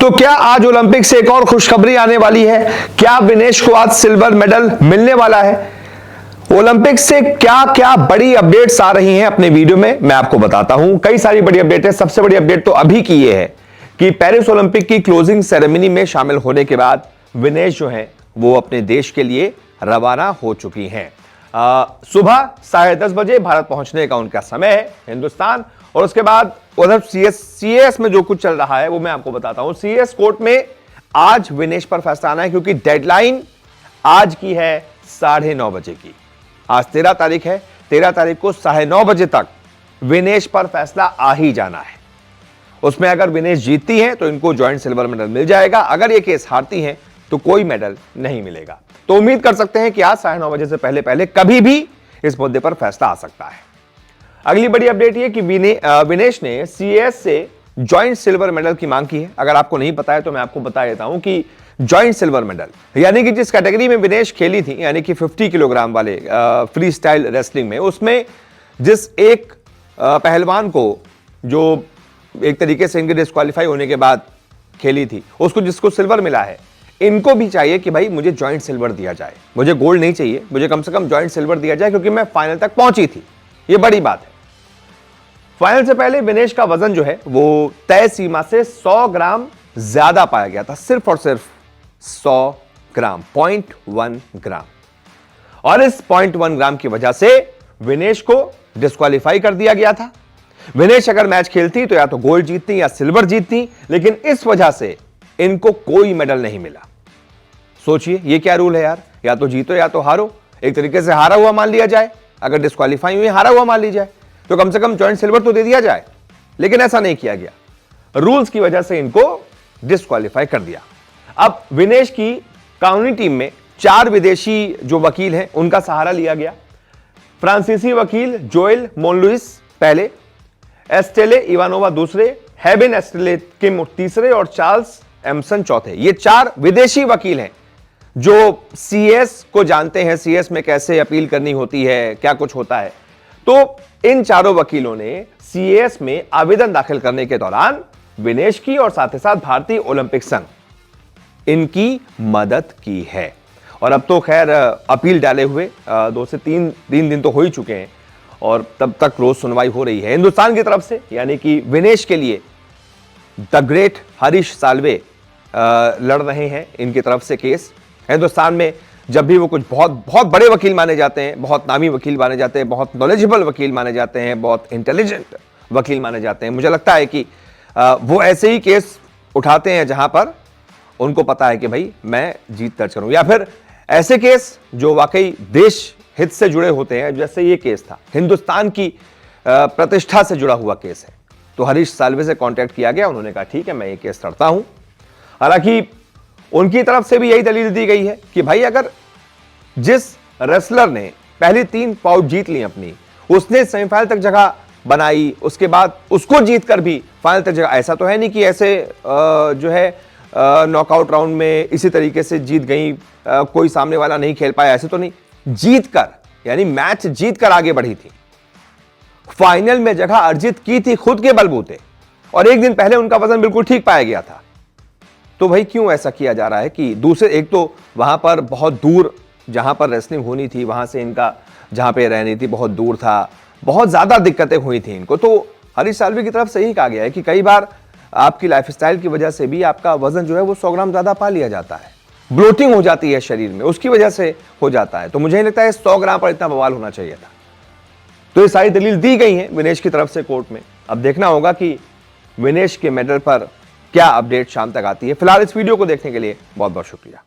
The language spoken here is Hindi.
तो क्या आज ओलंपिक से एक और खुशखबरी आने वाली है? क्या विनेश को आज सिल्वर मेडल मिलने वाला है? ओलंपिक से क्या क्या बड़ी अपडेट्स आ रही हैं अपने वीडियो में मैं आपको बताता हूं। कई सारी बड़ी अपडेट है। सबसे बड़ी अपडेट तो अभी की ये है कि पेरिस ओलंपिक की क्लोजिंग सेरेमनी में शामिल होने के बाद विनेश जो है वो अपने देश के लिए रवाना हो चुकी हैं। सुबह 10:30 बजे भारत पहुंचने का उनका समय है हिंदुस्तान। और उसके बाद उधर सीएस में जो कुछ चल रहा है वो मैं आपको बताता हूं। सीएस कोर्ट में आज विनेश पर फैसला आना है क्योंकि डेडलाइन आज की है 9:30 बजे की। आज 13 तारीख है। 13 तारीख को 9:30 बजे तक विनेश पर फैसला आ ही जाना है। उसमें अगर विनेश जीतती हैं तो इनको ज्वाइंट सिल्वर मेडल मिल जाएगा। अगर ये केस हारती हैं तो कोई मेडल नहीं मिलेगा। तो उम्मीद कर सकते हैं कि आज 9:30 बजे से पहले पहले कभी भी इस मुद्दे पर फैसला आ सकता है। अगली बड़ी अपडेट ये कि विनेश ने सीएस से ज्वाइंट सिल्वर मेडल की मांग की है। अगर आपको नहीं पता है तो मैं आपको बता देता हूं कि ज्वाइंट सिल्वर मेडल यानी कि जिस कैटेगरी में विनेश खेली थी यानी कि 50 किलोग्राम वाले फ्री स्टाइल रेसलिंग में, उसमें जिस एक पहलवान को जो एक तरीके से इनके डिस्क्वालीफाई होने के बाद खेली थी उसको जिसको सिल्वर मिला है, इनको भी चाहिए कि भाई मुझे ज्वाइंट सिल्वर दिया जाए। मुझे गोल्ड नहीं चाहिए, मुझे कम से कम ज्वाइंट सिल्वर दिया जाए क्योंकि मैं फाइनल तक पहुंची थी। ये बड़ी बात है। फाइनल से पहले विनेश का वजन जो है वो तय सीमा से 100 ग्राम ज्यादा पाया गया था। सिर्फ और सिर्फ 100 ग्राम, 0.1 ग्राम। और इस 0.1 ग्राम की वजह से विनेश को डिस्क्वालीफाई कर दिया गया था। विनेश अगर मैच खेलती तो या तो गोल्ड जीतती या सिल्वर जीतती, लेकिन इस वजह से इनको कोई मेडल नहीं मिला। सोचिए ये क्या रूल है यार, या तो जीतो या तो हारो। एक तरीके से हारा हुआ मान लिया जाए। अगर डिस्क्वालीफाई हुई हारा हुआ मान ली जाए तो कम से कम ज्वाइंट सिल्वर तो दे दिया जाए, लेकिन ऐसा नहीं किया गया। रूल्स की वजह से इनको डिस्क्वालीफाई कर दिया। अब विनेश की कानूनी टीम में 4 विदेशी जो वकील हैं उनका सहारा लिया गया। फ्रांसीसी वकील जोएल मोनलुइस पहले, एस्टेले इवानोवा दूसरे, हेबिन एस्टेले किम तीसरे और चार्ल्स एमसन चौथे। ये 4 विदेशी वकील हैं जो सीएस को जानते हैं, सीएस में कैसे अपील करनी होती है, क्या कुछ होता है। तो इन चारों वकीलों ने सीएस में आवेदन दाखिल करने के दौरान विनेश की और साथ ही साथ भारतीय ओलंपिक संघ इनकी मदद की है। और अब तो खैर अपील डाले हुए 2 से 3 दिन तो हो ही चुके हैं और तब तक रोज सुनवाई हो रही है हिंदुस्तान की तरफ से। यानी कि विनेश के लिए द ग्रेट हरीश साल्वे लड़ रहे हैं इनकी तरफ से केस। हिंदुस्तान में जब भी वो कुछ बहुत बड़े वकील माने जाते हैं, बहुत नामी वकील माने जाते हैं, बहुत नॉलेजेबल वकील माने जाते हैं, बहुत इंटेलिजेंट वकील माने जाते हैं, मुझे लगता है कि वो ऐसे ही केस उठाते हैं जहां पर उनको पता है कि भाई मैं जीत दर्ज करूं, या फिर ऐसे केस जो वाकई देश हित से जुड़े होते हैं। जैसे ये केस था, हिंदुस्तान की प्रतिष्ठा से जुड़ा हुआ केस है। तो हरीश साल्वे से कांटेक्ट किया गया, उन्होंने कहा ठीक है मैं ये केस लड़ता हूं। हालांकि उनकी तरफ से भी यही दलील दी गई है कि भाई अगर जिस रेसलर ने पहली 3 पाउट जीत ली अपनी, उसने सेमीफाइनल तक जगह बनाई, उसके बाद उसको जीतकर भी फाइनल तक जगह, ऐसा तो है नहीं कि ऐसे जो है नॉकआउट राउंड में इसी तरीके से जीत गई, कोई सामने वाला नहीं खेल पाया, ऐसे तो नहीं। जीतकर यानी मैच जीतकर आगे बढ़ी थी, फाइनल में जगह अर्जित की थी खुद के बलबूते, और एक दिन पहले उनका वजन बिल्कुल ठीक पाया गया था। तो भाई क्यों ऐसा किया जा रहा है कि दूसरे, एक तो वहां पर बहुत दूर जहां पर रेसलिंग होनी थी वहां से इनका जहां पे रहनी थी बहुत दूर था, बहुत ज्यादा दिक्कतें हुई थी इनको। तो हरीश साल्वे की तरफ से यही कहा गया है कि कई बार आपकी लाइफस्टाइल की वजह से भी आपका वजन जो है वो 100 ग्राम ज्यादा पा लिया जाता है, ब्लोटिंग हो जाती है शरीर में, उसकी वजह से हो जाता है। तो मुझे नहीं लगता है 100 ग्राम पर इतना बवाल होना चाहिए था। तो ये सारी दलील दी गई है विनेश की तरफ से कोर्ट में। अब देखना होगा कि विनेश के मेडल पर क्या अपडेट शाम तक आती है। फिलहाल इस वीडियो को देखने के लिए बहुत बहुत शुक्रिया।